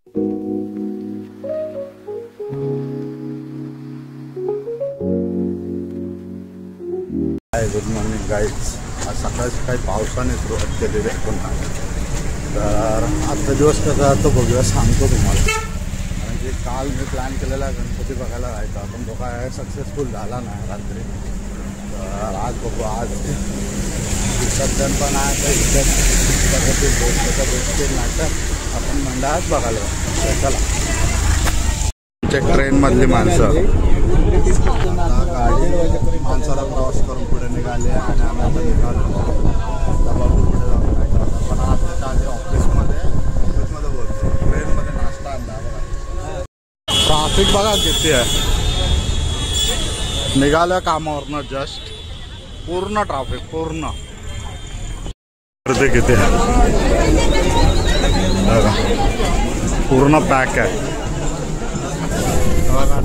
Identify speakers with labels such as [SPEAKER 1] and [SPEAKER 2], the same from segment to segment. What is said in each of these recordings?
[SPEAKER 1] Good morning guys. आज सकाळी सकाळी पावसाने सुरुवात केलेली आहे पुन्हा. तर आजचा दिवस कसा तो बघूया, सांगतो तुम्हाला. कारण की काल मी प्लॅन केलेला गणपती बघायला जायचा, पण तो काय सक्सेसफुल झाला नाही रात्री. तर आज बघू, आज विसर्जन पण आहे तर गोष्टी नाही तर आपण मंडळात बघायला जाऊ. चला ट्रेनमधली माणसं गाडी माणसाला प्रवास करून पुढे निघाले आणि आम्ही आता निघालो. पुढे जाऊन पण आज त्याच्या आधी ऑफिसमध्ये बोलतो ट्रेनमध्ये नाश्ता आणला बघा. ट्राफिक बघा किती आहे. निघालं कामावरनं जस्ट, पूर्ण ट्राफिक पूर्ण. गर्दी किती आहे बघा, पूर्ण पॅक आहे.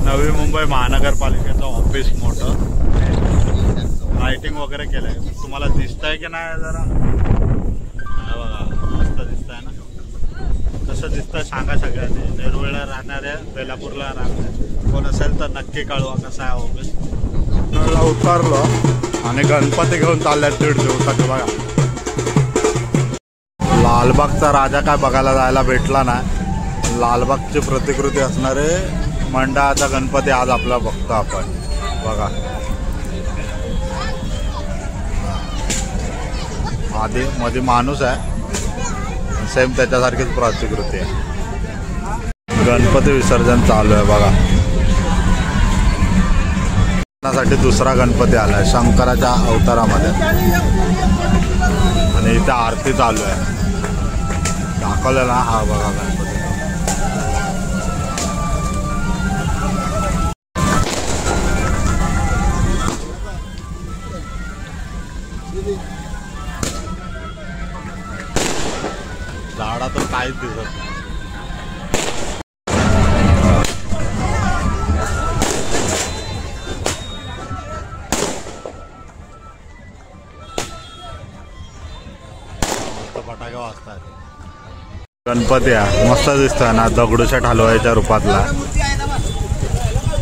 [SPEAKER 1] नवी मुंबई महानगरपालिकेचं ऑफिस मोठं, लाइटिंग वगैरे केलंय. तुम्हाला दिसतंय की नाही जरा बघा, मस्त दिसतंय ना. कसं दिसतंय सांगा सगळ्यांनी. नेरुळला राहणाऱ्या, बेलापूरला राहणाऱ्या कोण असेल तर नक्की कळवा कसं आहे ऑफिस. उतरलो आणि गणपती घेऊन चालल्यात 1.5 दिवसाचे बघा. लालबागचा राजा काय बघायला जायला भेटला नाही. लालबागची प्रतिकृती असणारे मंडळाचा गणपती आज आपला बघतो आपण बघा. आधी मध्ये माणूस आहे, सेम त्याच्यासारखीच प्रतिकृती आहे. गणपती विसर्जन चालू आहे बघा. साठी दुसरा गणपती आलाय शंकराच्या अवतारामध्ये आणि इथे आरती चालू आहे. दाखवलेला हा बघा गणपती. झाडा तर काहीच दिसत नाही. फटाके वाजतात. गणपती आहे मस्त दिसतोय ना, दगडूशेठ हलवाईच्या रूपातला.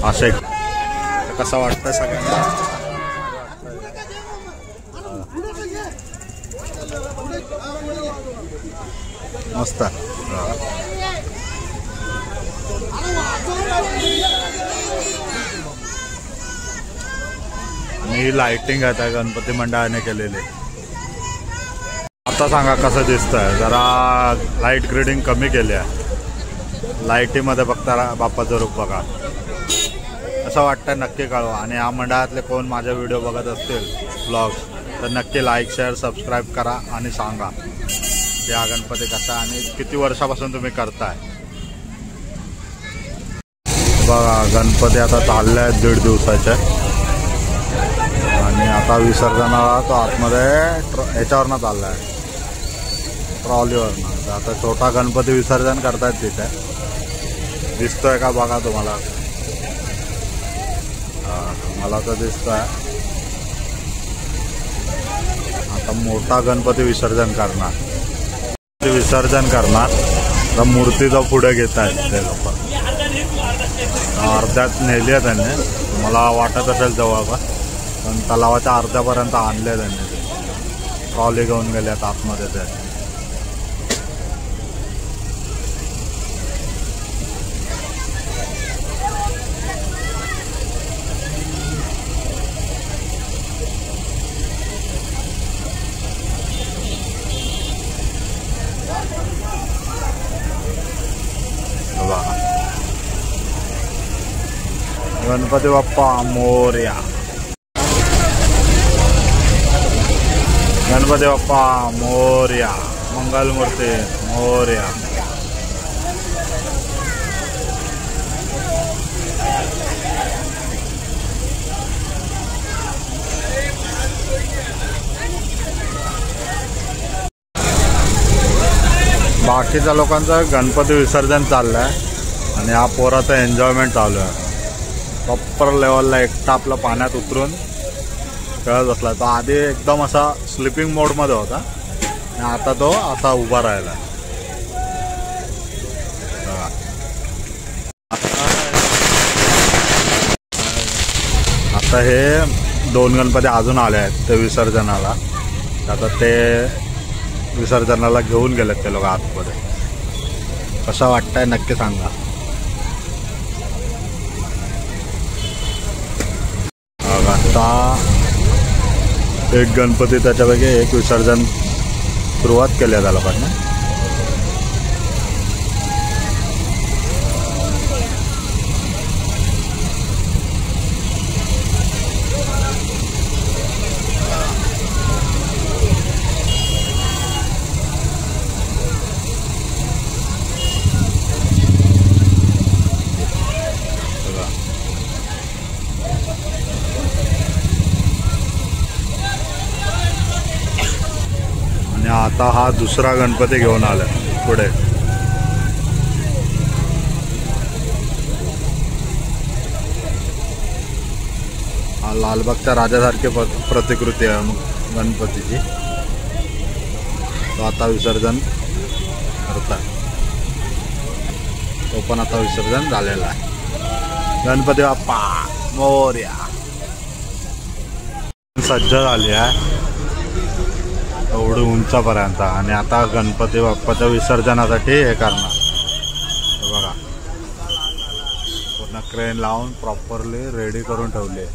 [SPEAKER 1] असे कसं वाटतंय सगळ्यांना. मस्त आणि लाइटिंग आहे त्या गणपती मंडळाने केलेली. आता सांगा कसं दिसतंय. जरा लाईट ग्रेडिंग कमी केली आहे. लाईटीमध्ये बघता बाप्पाचं रूप बघा. असं वाटतंय नक्की कळवा. आणि या मंडळातले कोण माझे व्हिडिओ बघत असतील ब्लॉग्स तर नक्की लाईक शेअर सबस्क्राईब करा आणि सांगा की हा गणपती कसा आणि किती वर्षापासून तुम्ही करताय. बघा गणपती आता चालले आहेत 1.5 दिवसाचे आणि आता विसर्जनाला तो आतमध्ये ह्याच्यावरनं चालला आहे, ट्रॉलीवरनं. तर आता छोटा गणपती विसर्जन करतायत तिथे. दिसतोय का बघा तुम्हाला. मला तर दिसतोय. आता मोठा गणपती विसर्जन करणार. तर मूर्तीचा पुढे घेत आहेत ते लोक. अर्ध्यात नेली आहे त्यांनी, मला वाटत असेल जवळपास, पण तलावाच्या अर्ध्यापर्यंत आणले त्यांनी. ट्रॉली घेऊन गेल्यात आतमध्ये ते. गणपती बाप्पा मोरया. गणपती बाप्पा मोरया. मंगलमूर्ती मोरया. बाकीच्या लोकांचं गणपती विसर्जन चाललंय आणि हा पोराचं एन्जॉयमेंट चालू आहे. प्रॉपर लेवलला एकटा आपला पाण्यात उतरून खेळत बसला. तो आधी एकदम असा स्लिपिंग मोडमध्ये होता आणि आता तो असा उभा राहिला. आता हे 2 गणपती अजून आले आहेत ते विसर्जनाला. आता ते विसर्जनाला घेऊन गेलेत ते लोक आतमध्ये. कसं वाटतंय नक्की सांगा. आता एक गणपती त्याच्यापैकी एक विसर्जन सुरुवात केली आहे त्या लोकांना. आता हा दुसरा गणपती घेऊन आला पुढे. हा लालबागच्या राजासारखी प्रतिकृती आहे गणपतीची. तो आता विसर्जन करतात. तो पण आता विसर्जन झालेला आहे. गणपती बाप्पा मोरया सज्ज झाली आहे एवढं उंचापर्यंत. आणि आता गणपती बाप्पाच्या विसर्जनासाठी हे करणार. बघा पूर्ण क्रेन लावून प्रॉपरली रेडी करून ठेवली आहे.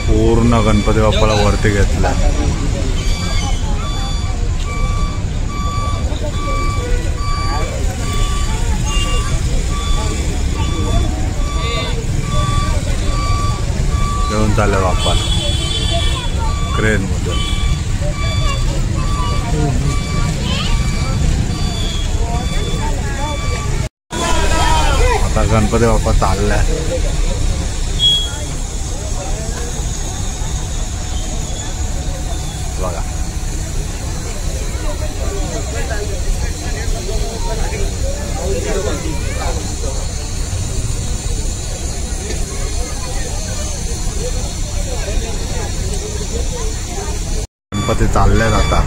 [SPEAKER 1] पूर्ण गणपती बाप्पाला वरती घेतला. घेऊन चालले बाप्पाला क्रेन मधून. आता गणपती बाप्पा चाललाय. बघा गणपती चालले आता.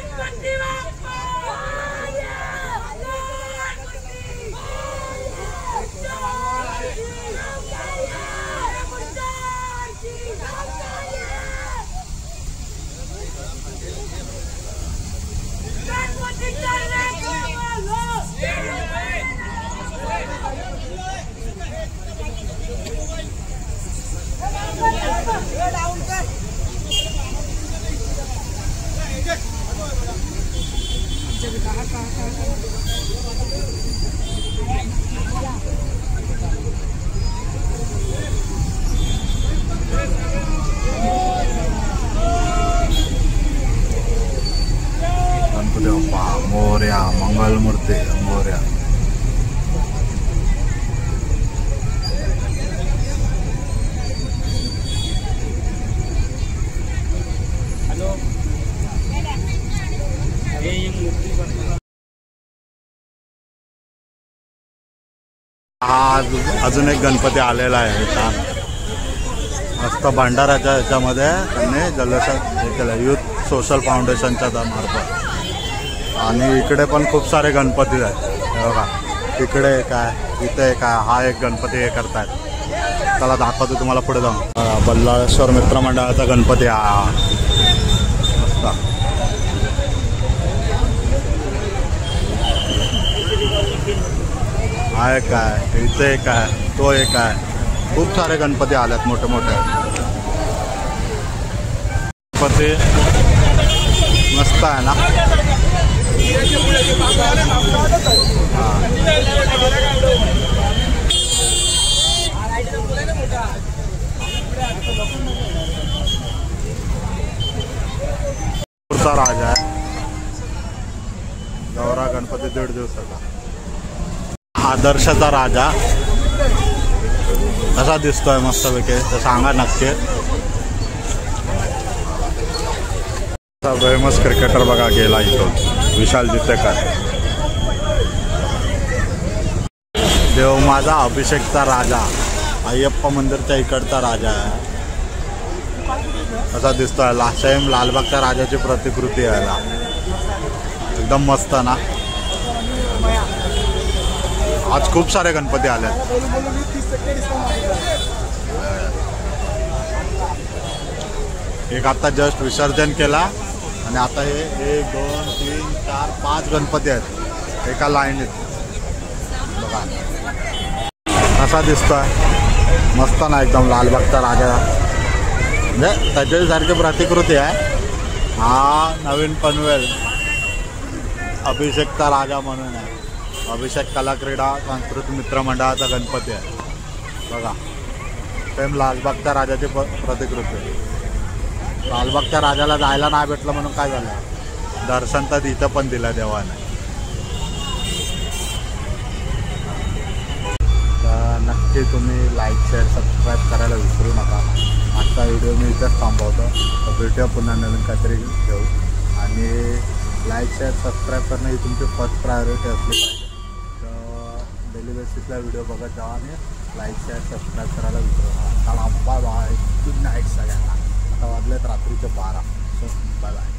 [SPEAKER 1] गणपती बाप्पा मोरया, मंगलमूर्ती मोरया. हा अजून एक गणपती आलेला आहे. मस्त भंडाराच्या ह्याच्यामध्ये त्यांनी जल्लोषात हे केलं युथ सोशल फाउंडेशनच्या मार्फत. आणि इकडे पण खूप सारे गणपती आहेत. हे बघा इकडे एक आहे, इथे एक आहे. हा एक गणपती हे करतायत. त्याला दाखवतो तुम्हाला पुढे जाऊन. बल्लाळेश्वर मित्रमंडळाचा गणपती हा मस्त. हा एक आहे, इथे एक आहे, तो एक आहे. खूप सारे गणपती आलेत मोठे मोठे. गणपती मस्त आहे ना. पुढचा राजा आहे गौरा गणपती 1.5 दिवसाचा. आदर्शचा राजा कसा दिसतोय मस्तपैकी तर सांगा नक्की. फेमस क्रिकेटर बघा गेला इथून, विशाल जितेकर. देव माझा अभिषेकचा राजा, अय्यप्पा मंदिरच्या इकडचा राजा आहे. असा दिसतोय सेम लालबागच्या राजाची प्रतिकृती आहे. एकदम मस्त ना. आज खूप सारे गणपती आले. एक आता जस्ट विसर्जन केला आणि आता हे 1 2 3 4 5 गणपती आहेत एका लाईनीत बघा. कसा दिसतोय मस्त ना एकदम लालबागचा राजा. म्हणजे त्याच्यासारखी प्रतिकृती आहे. हा नवीन पनवेल अभिषेकचा राजा म्हणून आहे. अभिषेक कला क्रीडा सांस्कृतिक मित्र मंडळाचा गणपती आहे बघा. सेम लालबागच्या राजाची प्रतिकृती. लालबागच्या राजाला जायला नाही भेटलं म्हणून काय झालं, दर्शन तर इथं पण दिलं देवाने. तर नक्की तुम्ही लाईक शेअर सबस्क्राईब करायला विसरू नका. आजचा व्हिडिओ मी इथंच थांबवतो. तर भेटूया पुन्हा नवीन काहीतरी घेऊ. आणि लाईक शेअर सबस्क्राईब करणं ही तुमची फर्स्ट प्रायोरिटी असली पाहिजे. तर डेली बेसिसला व्हिडिओ बघत जावा आणि लाईक शेअर सबस्क्राईब करायला विसरू नका. चला बाय बाय, गुड नाईट सगळ्यांना. आता वाजलेत रात्रीचे 12. So bye bye.